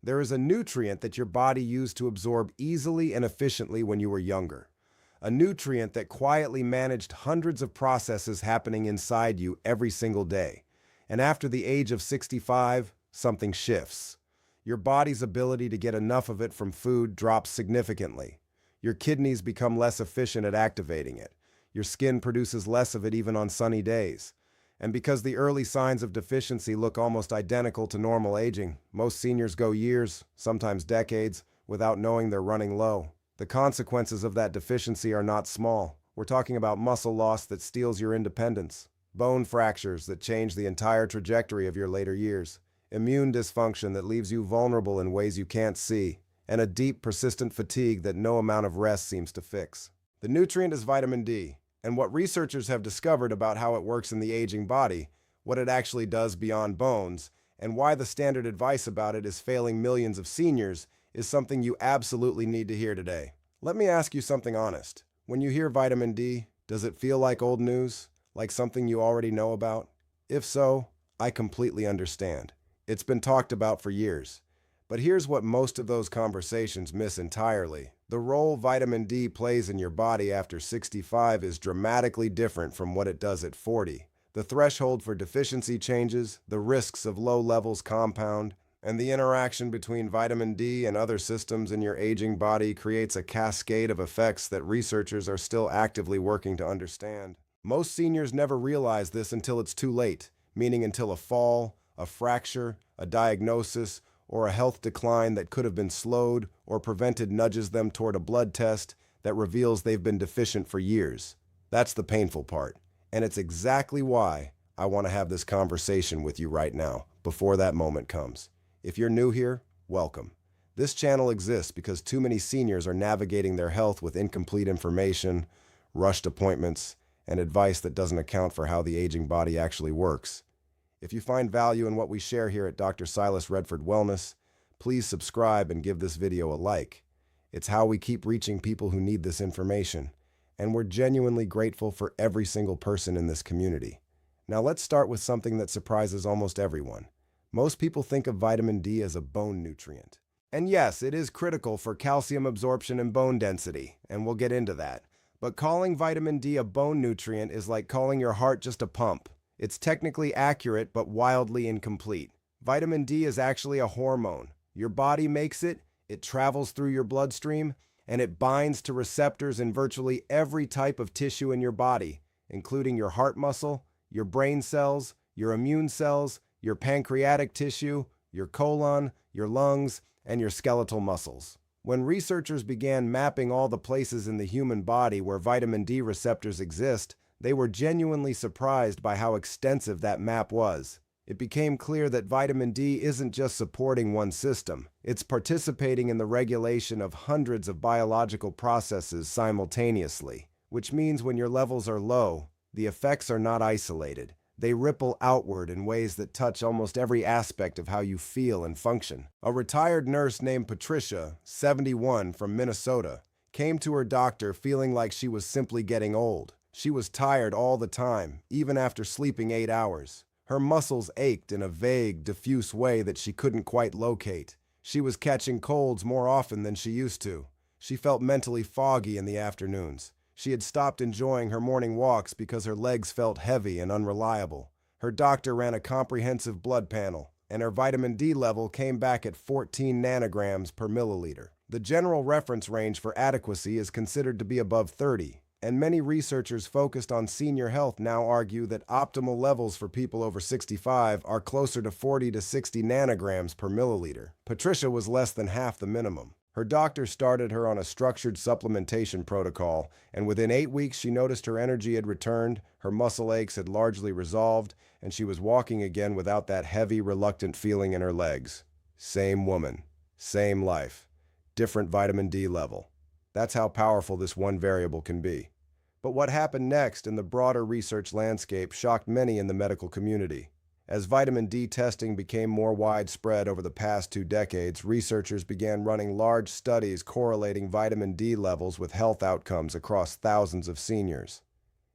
There is a nutrient that your body used to absorb easily and efficiently when you were younger. A nutrient that quietly managed hundreds of processes happening inside you every single day. And after the age of 65, something shifts. Your body's ability to get enough of it from food drops significantly. Your kidneys become less efficient at activating it. Your skin produces less of it even on sunny days. And because the early signs of deficiency look almost identical to normal aging, most seniors go years, sometimes decades, without knowing they're running low. The consequences of that deficiency are not small. We're talking about muscle loss that steals your independence, bone fractures that change the entire trajectory of your later years, immune dysfunction that leaves you vulnerable in ways you can't see, and a deep, persistent fatigue that no amount of rest seems to fix. The nutrient is vitamin D, and what researchers have discovered about how it works in the aging body, what it actually does beyond bones, and why the standard advice about it is failing millions of seniors is something you absolutely need to hear today. Let me ask you something honest. When you hear vitamin D, does it feel like old news? Like something you already know about? If so, I completely understand. It's been talked about for years. But here's what most of those conversations miss entirely. The role vitamin D plays in your body after 65 is dramatically different from what it does at 40. The threshold for deficiency changes, the risks of low levels compound, and the interaction between vitamin D and other systems in your aging body creates a cascade of effects that researchers are still actively working to understand. Most seniors never realize this until it's too late, meaning until a fall, a fracture, a diagnosis, or a health decline that could have been slowed or prevented nudges them toward a blood test that reveals they've been deficient for years. That's the painful part, and it's exactly why I want to have this conversation with you right now, before that moment comes. If you're new here, welcome. This channel exists because too many seniors are navigating their health with incomplete information, rushed appointments, and advice that doesn't account for how the aging body actually works. If you find value in what we share here at Dr. Silas Redford Wellness, please subscribe and give this video a like. It's how we keep reaching people who need this information, and we're genuinely grateful for every single person in this community. Now let's start with something that surprises almost everyone. Most people think of vitamin D as a bone nutrient. And yes, it is critical for calcium absorption and bone density, and we'll get into that. But calling vitamin D a bone nutrient is like calling your heart just a pump. It's technically accurate, but wildly incomplete. Vitamin D is actually a hormone. Your body makes it, it travels through your bloodstream, and it binds to receptors in virtually every type of tissue in your body, including your heart muscle, your brain cells, your immune cells, your pancreatic tissue, your colon, your lungs, and your skeletal muscles. When researchers began mapping all the places in the human body where vitamin D receptors exist, they were genuinely surprised by how extensive that map was. It became clear that vitamin D isn't just supporting one system, it's participating in the regulation of hundreds of biological processes simultaneously, which means when your levels are low, the effects are not isolated. They ripple outward in ways that touch almost every aspect of how you feel and function. A retired nurse named Patricia, 71, from Minnesota, came to her doctor feeling like she was simply getting old. She was tired all the time, even after sleeping 8 hours. Her muscles ached in a vague, diffuse way that she couldn't quite locate. She was catching colds more often than she used to. She felt mentally foggy in the afternoons. She had stopped enjoying her morning walks because her legs felt heavy and unreliable. Her doctor ran a comprehensive blood panel, and her vitamin D level came back at 14 nanograms per milliliter. The general reference range for adequacy is considered to be above 30, and many researchers focused on senior health now argue that optimal levels for people over 65 are closer to 40 to 60 nanograms per milliliter. Patricia was less than half the minimum. Her doctor started her on a structured supplementation protocol, and within 8 weeks she noticed her energy had returned, her muscle aches had largely resolved, and she was walking again without that heavy, reluctant feeling in her legs. Same woman, same life, different vitamin D level. That's how powerful this one variable can be. But what happened next in the broader research landscape shocked many in the medical community. As vitamin D testing became more widespread over the past 2 decades, researchers began running large studies correlating vitamin D levels with health outcomes across thousands of seniors.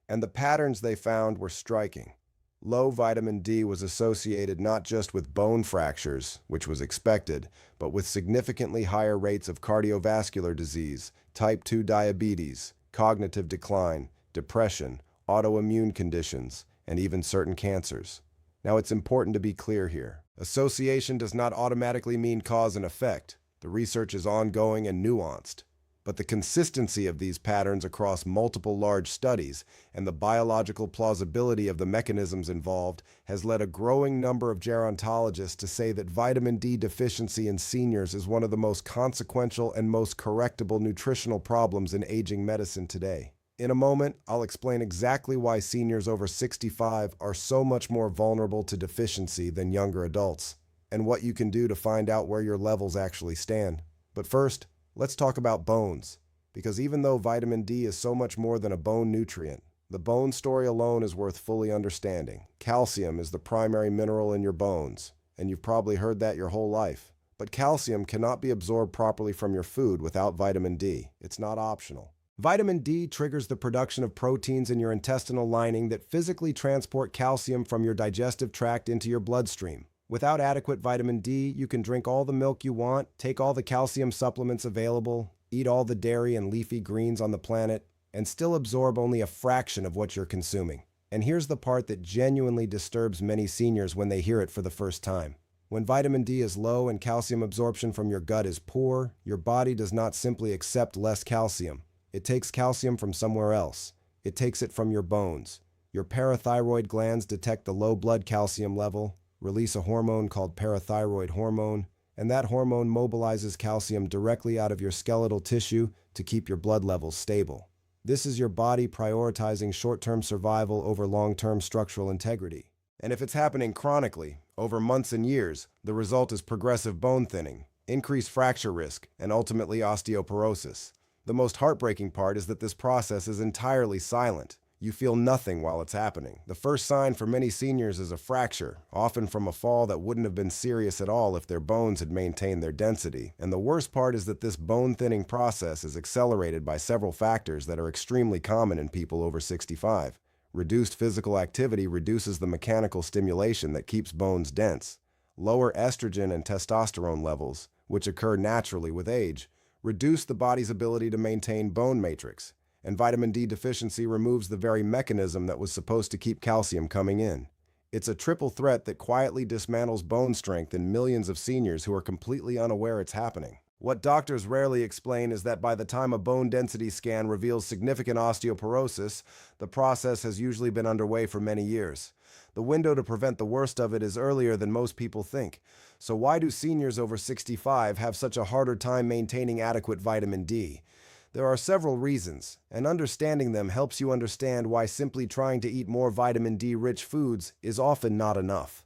And the patterns they found were striking. Low vitamin D was associated not just with bone fractures, which was expected, but with significantly higher rates of cardiovascular disease, type 2 diabetes, cognitive decline, depression, autoimmune conditions, and even certain cancers. Now, it's important to be clear here. Association does not automatically mean cause and effect. The research is ongoing and nuanced. But the consistency of these patterns across multiple large studies and the biological plausibility of the mechanisms involved has led a growing number of gerontologists to say that vitamin D deficiency in seniors is one of the most consequential and most correctable nutritional problems in aging medicine today. In a moment, I'll explain exactly why seniors over 65 are so much more vulnerable to deficiency than younger adults, and what you can do to find out where your levels actually stand. But first, let's talk about bones, because even though vitamin D is so much more than a bone nutrient, the bone story alone is worth fully understanding. Calcium is the primary mineral in your bones, and you've probably heard that your whole life. But calcium cannot be absorbed properly from your food without vitamin D. It's not optional. Vitamin D triggers the production of proteins in your intestinal lining that physically transport calcium from your digestive tract into your bloodstream. Without adequate vitamin D, you can drink all the milk you want, take all the calcium supplements available, eat all the dairy and leafy greens on the planet, and still absorb only a fraction of what you're consuming. And here's the part that genuinely disturbs many seniors when they hear it for the first time. When vitamin D is low and calcium absorption from your gut is poor, your body does not simply accept less calcium. It takes calcium from somewhere else. It takes it from your bones. Your parathyroid glands detect the low blood calcium level, release a hormone called parathyroid hormone, and that hormone mobilizes calcium directly out of your skeletal tissue to keep your blood levels stable. This is your body prioritizing short-term survival over long-term structural integrity. And if it's happening chronically, over months and years, the result is progressive bone thinning, increased fracture risk, and ultimately osteoporosis. The most heartbreaking part is that this process is entirely silent. You feel nothing while it's happening. The first sign for many seniors is a fracture, often from a fall that wouldn't have been serious at all if their bones had maintained their density. And the worst part is that this bone-thinning process is accelerated by several factors that are extremely common in people over 65. Reduced physical activity reduces the mechanical stimulation that keeps bones dense. Lower estrogen and testosterone levels, which occur naturally with age, reduce the body's ability to maintain bone matrix, and vitamin D deficiency removes the very mechanism that was supposed to keep calcium coming in. It's a triple threat that quietly dismantles bone strength in millions of seniors who are completely unaware it's happening. What doctors rarely explain is that by the time a bone density scan reveals significant osteoporosis, the process has usually been underway for many years. The window to prevent the worst of it is earlier than most people think. So why do seniors over 65 have such a harder time maintaining adequate vitamin D? There are several reasons, and understanding them helps you understand why simply trying to eat more vitamin D-rich foods is often not enough.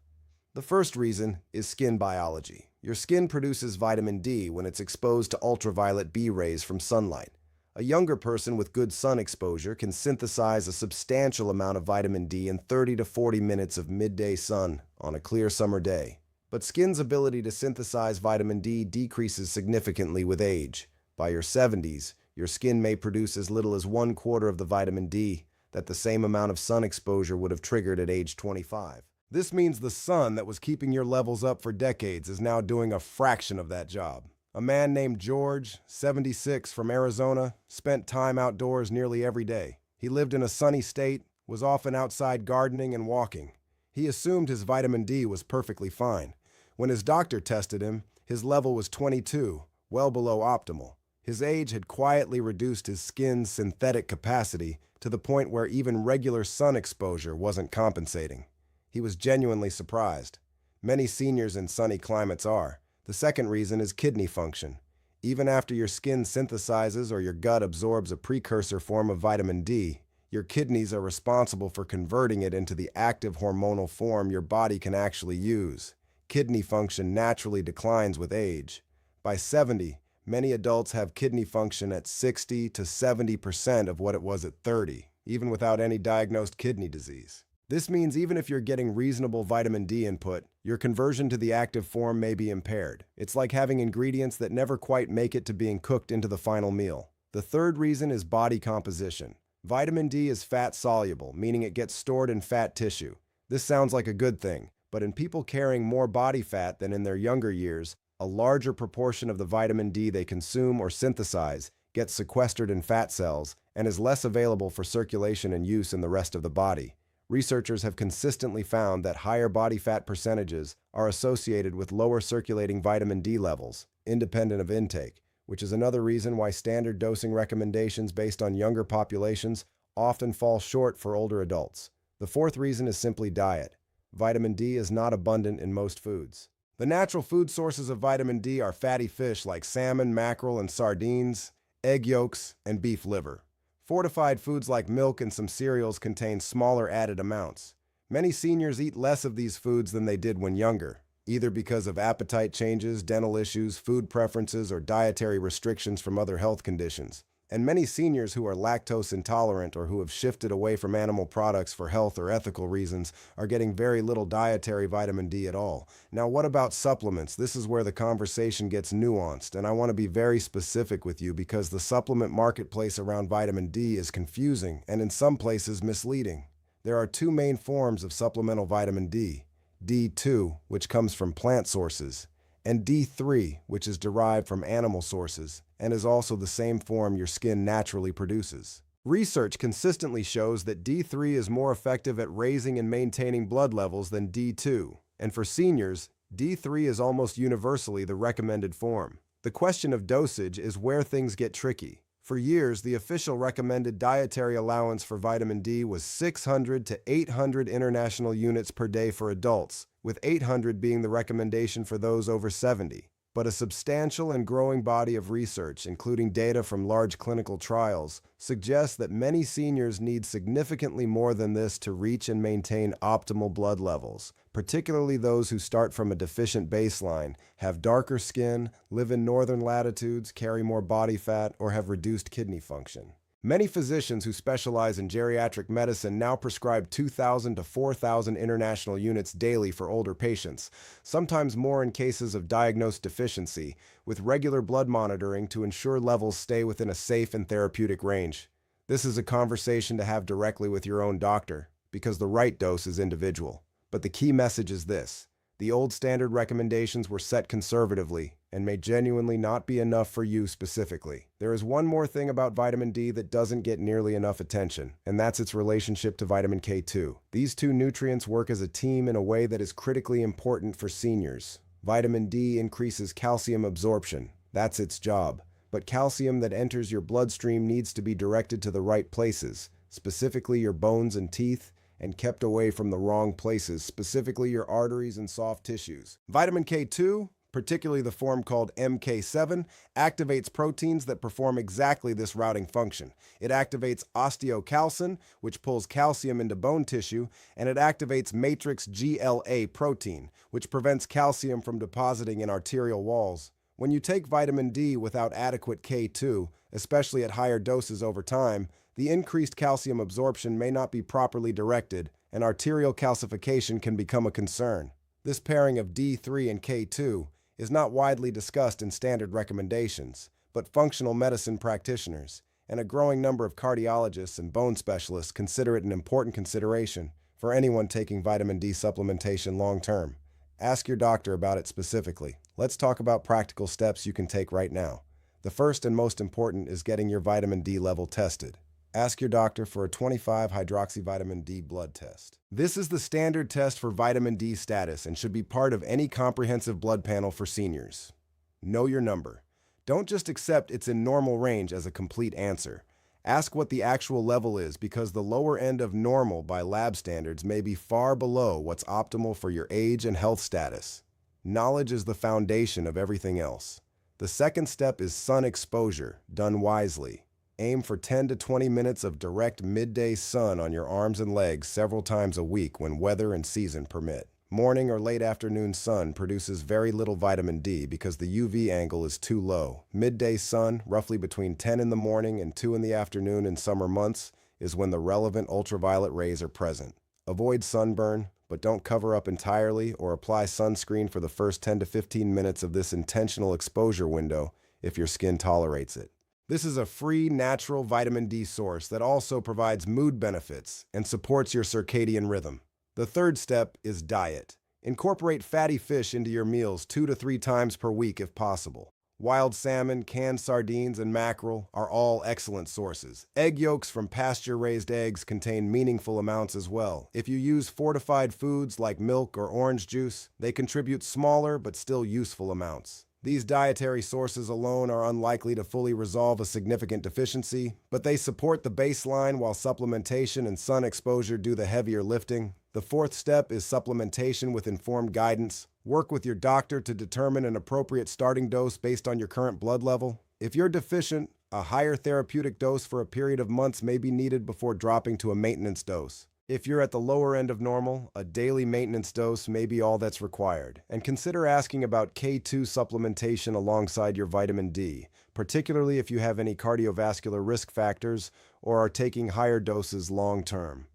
The first reason is skin biology. Your skin produces vitamin D when it's exposed to ultraviolet B rays from sunlight. A younger person with good sun exposure can synthesize a substantial amount of vitamin D in 30 to 40 minutes of midday sun on a clear summer day. But skin's ability to synthesize vitamin D decreases significantly with age. By your 70s, your skin may produce as little as 1/4 of the vitamin D that the same amount of sun exposure would have triggered at age 25. This means the sun that was keeping your levels up for decades is now doing a fraction of that job. A man named George, 76, from Arizona, spent time outdoors nearly every day. He lived in a sunny state, was often outside gardening and walking. He assumed his vitamin D was perfectly fine. When his doctor tested him, his level was 22, well below optimal. His age had quietly reduced his skin's synthetic capacity to the point where even regular sun exposure wasn't compensating. He was genuinely surprised. Many seniors in sunny climates are. The second reason is kidney function. Even after your skin synthesizes or your gut absorbs a precursor form of vitamin D, your kidneys are responsible for converting it into the active hormonal form your body can actually use. Kidney function naturally declines with age. By 70, many adults have kidney function at 60 to 70% of what it was at 30, even without any diagnosed kidney disease. This means even if you're getting reasonable vitamin D input, your conversion to the active form may be impaired. It's like having ingredients that never quite make it to being cooked into the final meal. The third reason is body composition. Vitamin D is fat soluble, meaning it gets stored in fat tissue. This sounds like a good thing, but in people carrying more body fat than in their younger years, a larger proportion of the vitamin D they consume or synthesize gets sequestered in fat cells and is less available for circulation and use in the rest of the body. Researchers have consistently found that higher body fat percentages are associated with lower circulating vitamin D levels, independent of intake, which is another reason why standard dosing recommendations based on younger populations often fall short for older adults. The fourth reason is simply diet. Vitamin D is not abundant in most foods. The natural food sources of vitamin D are fatty fish like salmon, mackerel, and sardines, egg yolks, and beef liver. Fortified foods like milk and some cereals contain smaller added amounts. Many seniors eat less of these foods than they did when younger, either because of appetite changes, dental issues, food preferences, or dietary restrictions from other health conditions. And many seniors who are lactose intolerant or who have shifted away from animal products for health or ethical reasons are getting very little dietary vitamin D at all. Now, what about supplements? This is where the conversation gets nuanced, and I want to be very specific with you because the supplement marketplace around vitamin D is confusing and in some places misleading. There are two main forms of supplemental vitamin D, D2, which comes from plant sources, and D3, which is derived from animal sources and is also the same form your skin naturally produces. Research consistently shows that D3 is more effective at raising and maintaining blood levels than D2, and for seniors, D3 is almost universally the recommended form. The question of dosage is where things get tricky. For years, the official recommended dietary allowance for vitamin D was 600 to 800 international units per day for adults, with 800 being the recommendation for those over 70. But a substantial and growing body of research, including data from large clinical trials, suggests that many seniors need significantly more than this to reach and maintain optimal blood levels, particularly those who start from a deficient baseline, have darker skin, live in northern latitudes, carry more body fat, or have reduced kidney function. Many physicians who specialize in geriatric medicine now prescribe 2,000 to 4,000 international units daily for older patients, sometimes more in cases of diagnosed deficiency, with regular blood monitoring to ensure levels stay within a safe and therapeutic range. This is a conversation to have directly with your own doctor, because the right dose is individual. But the key message is this: the old standard recommendations were set conservatively and may genuinely not be enough for you specifically. There is one more thing about vitamin D that doesn't get nearly enough attention, and that's its relationship to vitamin K2. These two nutrients work as a team in a way that is critically important for seniors. Vitamin D increases calcium absorption. That's its job. But calcium that enters your bloodstream needs to be directed to the right places, specifically your bones and teeth, and kept away from the wrong places, specifically your arteries and soft tissues. Vitamin K2, particularly the form called MK7, activates proteins that perform exactly this routing function. It activates osteocalcin, which pulls calcium into bone tissue, and it activates matrix GLA protein, which prevents calcium from depositing in arterial walls. When you take vitamin D without adequate K2, especially at higher doses over time, the increased calcium absorption may not be properly directed, and arterial calcification can become a concern. This pairing of D3 and K2 is not widely discussed in standard recommendations, but functional medicine practitioners and a growing number of cardiologists and bone specialists consider it an important consideration for anyone taking vitamin D supplementation long-term. Ask your doctor about it specifically. Let's talk about practical steps you can take right now. The first and most important is getting your vitamin D level tested. Ask your doctor for a 25-hydroxyvitamin D blood test. This is the standard test for vitamin D status and should be part of any comprehensive blood panel for seniors. Know your number. Don't just accept it's in normal range as a complete answer. Ask what the actual level is because the lower end of normal by lab standards may be far below what's optimal for your age and health status. Knowledge is the foundation of everything else. The second step is sun exposure, done wisely. Aim for 10 to 20 minutes of direct midday sun on your arms and legs several times a week when weather and season permit. Morning or late afternoon sun produces very little vitamin D because the UV angle is too low. Midday sun, roughly between 10 in the morning and 2 in the afternoon in summer months, is when the relevant ultraviolet rays are present. Avoid sunburn, but don't cover up entirely or apply sunscreen for the first 10 to 15 minutes of this intentional exposure window if your skin tolerates it. This is a free, natural vitamin D source that also provides mood benefits and supports your circadian rhythm. The third step is diet. Incorporate fatty fish into your meals 2 to 3 times per week if possible. Wild salmon, canned sardines, and mackerel are all excellent sources. Egg yolks from pasture-raised eggs contain meaningful amounts as well. If you use fortified foods like milk or orange juice, they contribute smaller but still useful amounts. These dietary sources alone are unlikely to fully resolve a significant deficiency, but they support the baseline while supplementation and sun exposure do the heavier lifting. The fourth step is supplementation with informed guidance. Work with your doctor to determine an appropriate starting dose based on your current blood level. If you're deficient, a higher therapeutic dose for a period of months may be needed before dropping to a maintenance dose. If you're at the lower end of normal, a daily maintenance dose may be all that's required. And consider asking about K2 supplementation alongside your vitamin D, particularly if you have any cardiovascular risk factors or are taking higher doses long term.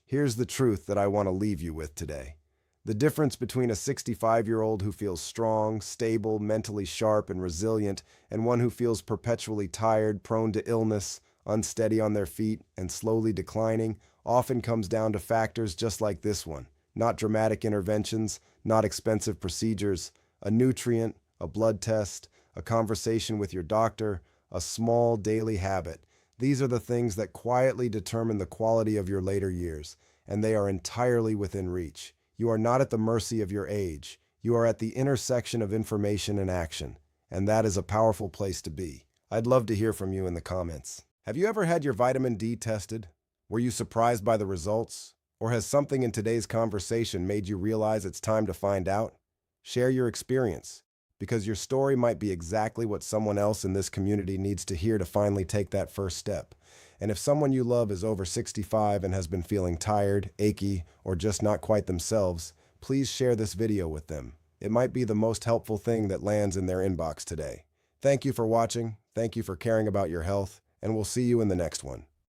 Here's the truth that I want to leave you with today. The difference between a 65-year-old who feels strong, stable, mentally sharp, and resilient, and one who feels perpetually tired, prone to illness, unsteady on their feet, and slowly declining, often comes down to factors just like this one. Not dramatic interventions, not expensive procedures, a nutrient, a blood test, a conversation with your doctor, a small daily habit. These are the things that quietly determine the quality of your later years, and they are entirely within reach. You are not at the mercy of your age. You are at the intersection of information and action, and that is a powerful place to be. I'd love to hear from you in the comments. Have you ever had your vitamin D tested? Were you surprised by the results? Or has something in today's conversation made you realize it's time to find out? Share your experience, because your story might be exactly what someone else in this community needs to hear to finally take that first step. And if someone you love is over 65 and has been feeling tired, achy, or just not quite themselves, please share this video with them. It might be the most helpful thing that lands in their inbox today. Thank you for watching, thank you for caring about your health, and we'll see you in the next one.